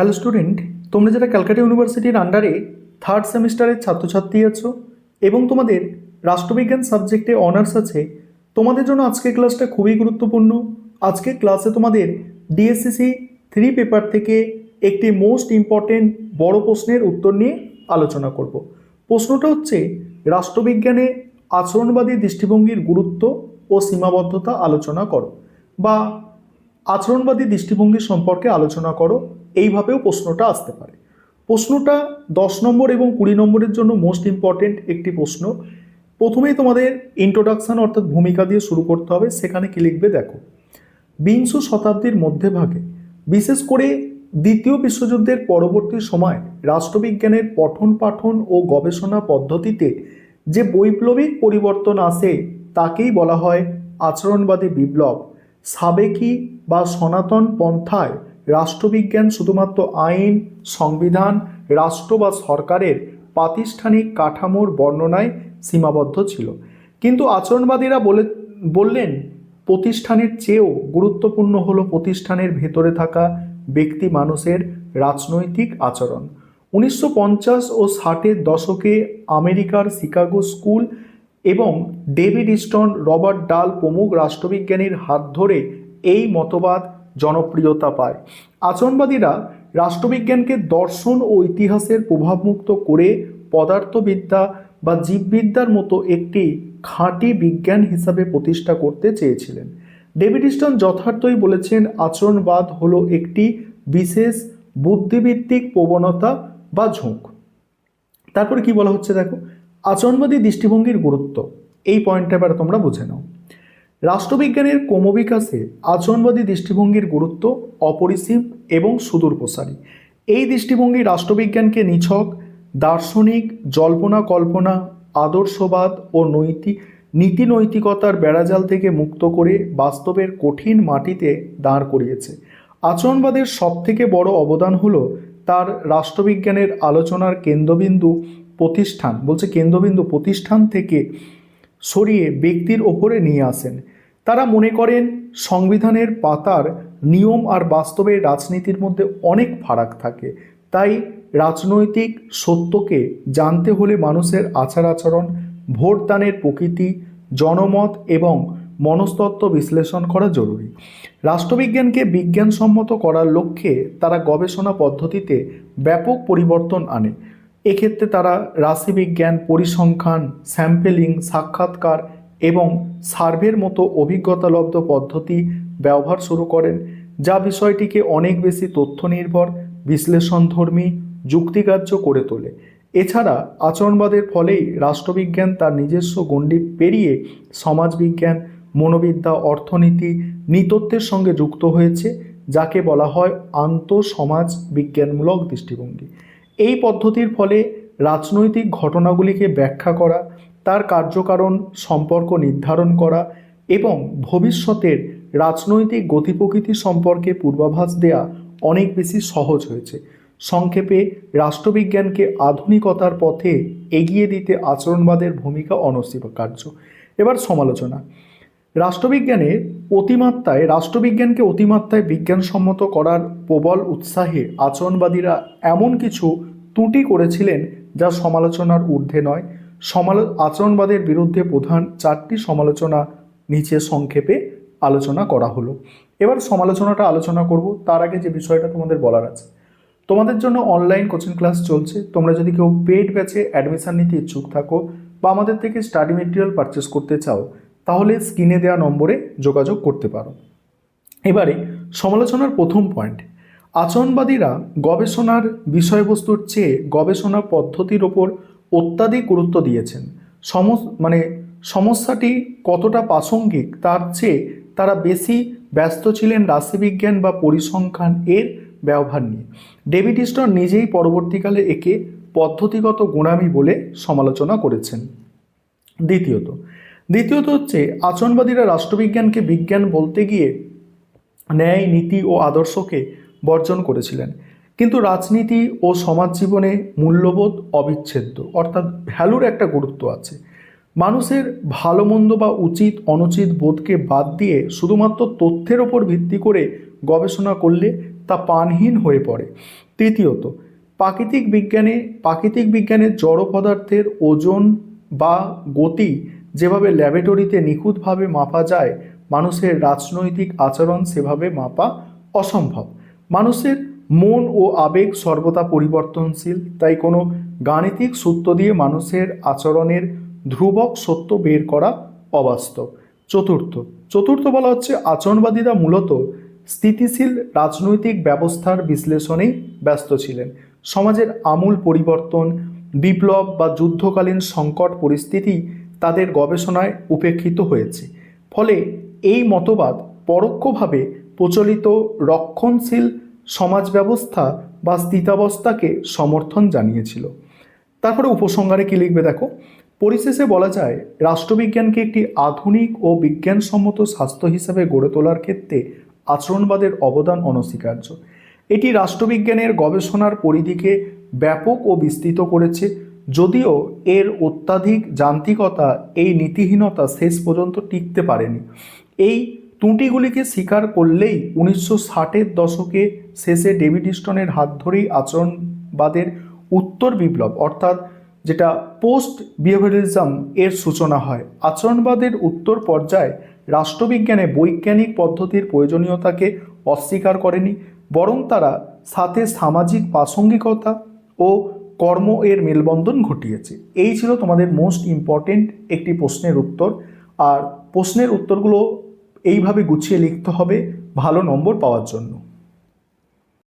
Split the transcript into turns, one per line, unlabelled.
Hello student, তোমরা যারা ক্যালকাটা ইউনিভার্সিটির আন্ডারে থার্ড সেমিস্টারের ছাত্রছাত্রী আছো এবং তোমাদের রাষ্ট্রবিজ্ঞান সাবজেক্টে অনার্স আছে, তোমাদের জন্য আজকের ক্লাসটা খুবই গুরুত্বপূর্ণ। আজকের ক্লাসে তোমাদের ডিএসসিসি 3 পেপার থেকে একটি মোস্ট ইম্পর্টেন্ট বড় প্রশ্নের উত্তর নিয়ে আলোচনা করব। প্রশ্নটা হচ্ছে, রাষ্ট্রবিজ্ঞানে আচরণবাদী দৃষ্টিভঙ্গির গুরুত্ব ও সীমাবদ্ধতা আলোচনা করো, বা আচরণবাদী দৃষ্টিভঙ্গি সম্পর্কে আলোচনা করো, এইভাবেও প্রশ্নটা আসতে পারে। প্রশ্নটা 10 নম্বর এবং 20 নম্বরের জন্য মোস্ট ইম্পর্টেন্ট একটি প্রশ্ন। প্রথমেই তোমাদের ইন্ট্রোডাকশন অর্থাৎ ভূমিকা দিয়ে শুরু করতে হবে। সেখানে কি লিখবে দেখো, বিংশ শতাব্দীর মধ্যভাগে বিশেষ করে দ্বিতীয় বিশ্বযুদ্ধের পরবর্তী সময় রাষ্ট্রবিজ্ঞানের পঠন পাঠন ও গবেষণা পদ্ধতিতে যে বৈপ্লবিক পরিবর্তন আসে তাকেই বলা হয় আচরণবাদী বিপ্লব। সাবেকি বা সনাতন পন্থায় রাষ্ট্রবিজ্ঞান শুধুমাত্র আইন, সংবিধান, রাষ্ট্র বা সরকারের প্রাতিষ্ঠানিক কাঠামোর বর্ণনায় সীমাবদ্ধ ছিল, কিন্তু আচরণবাদীরা বললেন প্রতিষ্ঠানের চেয়েও গুরুত্বপূর্ণ হলো প্রতিষ্ঠানের ভেতরে থাকা ব্যক্তি মানুষের রাজনৈতিক আচরণ। 1950 ও 60-এর দশকে আমেরিকার শিকাগো স্কুল এবং ডেভিড স্টোন, রবার্ট ডাল প্রমুখ রাষ্ট্রবিজ্ঞানীর হাত ধরে এই মতবাদ জনপ্রিয়তা পায়। আচরণবাদীরা রাষ্ট্রবিজ্ঞানকে দর্শন ও ইতিহাসের প্রভাবমুক্ত করে পদার্থবিদ্যা বা জীববিদ্যার মতো একটি খাঁটি বিজ্ঞান হিসাবে প্রতিষ্ঠা করতে চেয়েছিলেন। ডেভিড স্টোন যথার্থই বলেছেন, আচরণবাদ হলো একটি বিশেষ বুদ্ধিভিত্তিক প্রবণতা বা ঝোঁক। তারপরে কি বলা হচ্ছে দেখো, আচরণবাদী দৃষ্টিভঙ্গির গুরুত্ব, এই পয়েন্টটা এবার তোমরা বুঝে নাও। রাষ্ট্রবিজ্ঞানের ক্রমবিকাশে আচরণবাদী দৃষ্টিভঙ্গির গুরুত্ব অপরিসীম এবং সুদূরপ্রসারী। এই দৃষ্টিভঙ্গি রাষ্ট্রবিজ্ঞানকে নিছক দার্শনিক জল্পনা কল্পনা, আদর্শবাদ ও নীতি নৈতিকতার বেড়াজাল থেকে মুক্ত করে বাস্তবের কঠিন মাটিতে দাঁড় করিয়েছে। আচরণবাদের সবথেকে বড় অবদান হলো তার রাষ্ট্রবিজ্ঞানের আলোচনার কেন্দ্রবিন্দু প্রতিষ্ঠান থেকে সরিয়ে ব্যক্তির ওপরে নিয়ে আসেন। তারা মনে করেন সংবিধানের পাতার নিয়ম আর বাস্তবের রাজনীতির মধ্যে অনেক ফারাক থাকে, তাই রাজনৈতিক সত্যকে জানতে হলে মানুষের আচার আচরণ, ভোটদানের প্রকৃতি, জনমত এবং মনস্তত্ত্ব বিশ্লেষণ করা জরুরি। রাষ্ট্রবিজ্ঞানকে বিজ্ঞানসম্মত করার লক্ষ্যে তারা গবেষণা পদ্ধতিতে ব্যাপক পরিবর্তন আনে। এক্ষেত্রে তারা রাশিবিজ্ঞান, পরিসংখ্যান, স্যাম্পেলিং, সাক্ষাৎকার এবং সার্ভের মতো অভিজ্ঞতালব্ধ পদ্ধতি ব্যবহার শুরু করেন, যা বিষয়টিকে অনেক বেশি তথ্য নির্ভর, বিশ্লেষণধর্মী, যুক্তিগ্রাহ্য করে তোলে। এছাড়া আচরণবাদের ফলেই রাষ্ট্রবিজ্ঞান তার নিজস্ব গণ্ডি পেরিয়ে সমাজবিজ্ঞান, মনোবিদ্যা, অর্থনীতি, নৃতত্ত্বের সঙ্গে যুক্ত হয়েছে, যাকে বলা হয় আন্তঃসমাজ বিজ্ঞানমূলক দৃষ্টিভঙ্গি। এই পদ্ধতির ফলে রাজনৈতিক ঘটনাগুলিকে ব্যাখ্যা করা, তার কার্যকারণ সম্পর্ক নির্ধারণ করা এবং ভবিষ্যতের রাজনৈতিক গতিপ্রকৃতি সম্পর্কে পূর্বাভাস দেয়া অনেক বেশি সহজ হয়েছে। সংক্ষেপে, রাষ্ট্রবিজ্ঞানকে আধুনিকতার পথে এগিয়ে দিতে আচরণবাদের ভূমিকা অনস্বীকার্য। এবার সমালোচনা। রাষ্ট্রবিজ্ঞানকে অতিমাত্রায় বিজ্ঞানসম্মত করার প্রবল উৎসাহে আচরণবাদীরা এমন কিছু ত্রুটি করেছিলেন যা সমালোচনার ঊর্ধ্বে নয়। আচরণবাদের বিরুদ্ধে প্রধান 4টি সমালোচনা নিচে সংক্ষেপে আলোচনা করা হলো। এবার সমালোচনাটা আলোচনা করব, তার আগে যে বিষয়টা তোমাদের বলার আছে, তোমাদের জন্য অনলাইন কোচিং ক্লাস চলছে। তোমরা যদি কেউ পেড ব্যাচে অ্যাডমিশন নিতে ইচ্ছুক থাকো বা আমাদের থেকে স্টাডি মেটেরিয়াল পারচেস করতে চাও, তাহলে স্ক্রিনে দেওয়া নম্বরে যোগাযোগ করতে পারো। এবারে সমালোচনার প্রথম পয়েন্ট, আচরণবাদীরা গবেষণার বিষয়বস্তুর চেয়ে গবেষণা পদ্ধতির ওপর অত্যাধিক গুরুত্ব দিয়েছেন। সমস্যাটি কতটা প্রাসঙ্গিক তার চেয়ে তারা বেশি ব্যস্ত ছিলেন রাশিবিজ্ঞান বা পরিসংখ্যান এর ব্যবহার নিয়ে। ডেভিড স্টোন নিজেই পরবর্তীকালে একে পদ্ধতিগত গোঁড়ামি বলে সমালোচনা করেছেন। দ্বিতীয়ত হচ্ছে, আচরণবাদীরা রাষ্ট্রবিজ্ঞানকে বিজ্ঞান বলতে গিয়ে ন্যায়, নীতি ও আদর্শকে বর্জন করেছিলেন, কিন্তু রাজনীতি ও সমাজ জীবনে মূল্যবোধ অবিচ্ছেদ্য, অর্থাৎ ভ্যালুর একটা গুরুত্ব আছে। মানুষের ভালো মন্দ বা উচিত অনুচিত বোধকে বাদ দিয়ে শুধুমাত্র তথ্যের ওপর ভিত্তি করে গবেষণা করলে তা প্রাণহীন হয়ে পড়ে। তৃতীয়ত, প্রাকৃতিক বিজ্ঞানের জড় পদার্থের ওজন বা গতি যেভাবে ল্যাবরেটরিতে নিখুঁতভাবে মাপা যায়, মানুষের রাজনৈতিক আচরণ সেভাবে মাপা অসম্ভব। মানুষের মন ও আবেগ সর্বদা পরিবর্তনশীল, তাই কোনো গাণিতিক সূত্র দিয়ে মানুষের আচরণের ধ্রুবক সত্য বের করা অবাস্তব। চতুর্থ বলা হচ্ছে আচরণবাদীরা মূলত স্থিতিশীল রাজনৈতিক ব্যবস্থার বিশ্লেষণেই ব্যস্ত ছিলেন। সমাজের আমূল পরিবর্তন, বিপ্লব বা যুদ্ধকালীন সংকট পরিস্থিতি তাদের গবেষণায় উপেক্ষিত হয়েছে। ফলে এই মতবাদ পরোক্ষভাবে প্রচলিত রক্ষণশীল সমাজ ব্যবস্থা বা স্থিতাবস্থাকে সমর্থন জানিয়েছিল। তারপরে উপসংহারে কি লিখবে দেখো, পরিশেষে বলা যায় রাষ্ট্রবিজ্ঞানকে একটি আধুনিক ও বিজ্ঞানসম্মত স্বাস্থ্য হিসেবে গড়ে তোলার ক্ষেত্রে আচরণবাদের অবদান অনস্বীকার্য। এটি রাষ্ট্রবিজ্ঞানের গবেষণার পরিধিকে ব্যাপক ও বিস্তৃত করেছে, যদিও এর অত্যাধিক যান্ত্রিকতা, এই নীতিহীনতা শেষ পর্যন্ত টিকতে পারেনি। এই ত্রুটিগুলিকে স্বীকার করলেই 1960-এর দশকে শেষে ডেভিড স্টোনের হাত ধরেই আচরণবাদের উত্তর বিপ্লব অর্থাৎ যেটা পোস্ট বিহেভিয়ারিজম এর সূচনা হয়। আচরণবাদের উত্তর পর্যায়ে রাষ্ট্রবিজ্ঞানে বৈজ্ঞানিক পদ্ধতির প্রয়োজনীয়তাকে অস্বীকার করেনি, বরং তারা সাথে সামাজিক প্রাসঙ্গিকতা ও কর্ম এর মেলবন্ধন ঘটিয়েছে। এই ছিল তোমাদের মোস্ট ইম্পর্টেন্ট একটি প্রশ্নের উত্তর। আর প্রশ্নের উত্তরগুলো এইভাবে গুছিয়ে লিখতে হবে ভালো নম্বর পাওয়ার জন্য।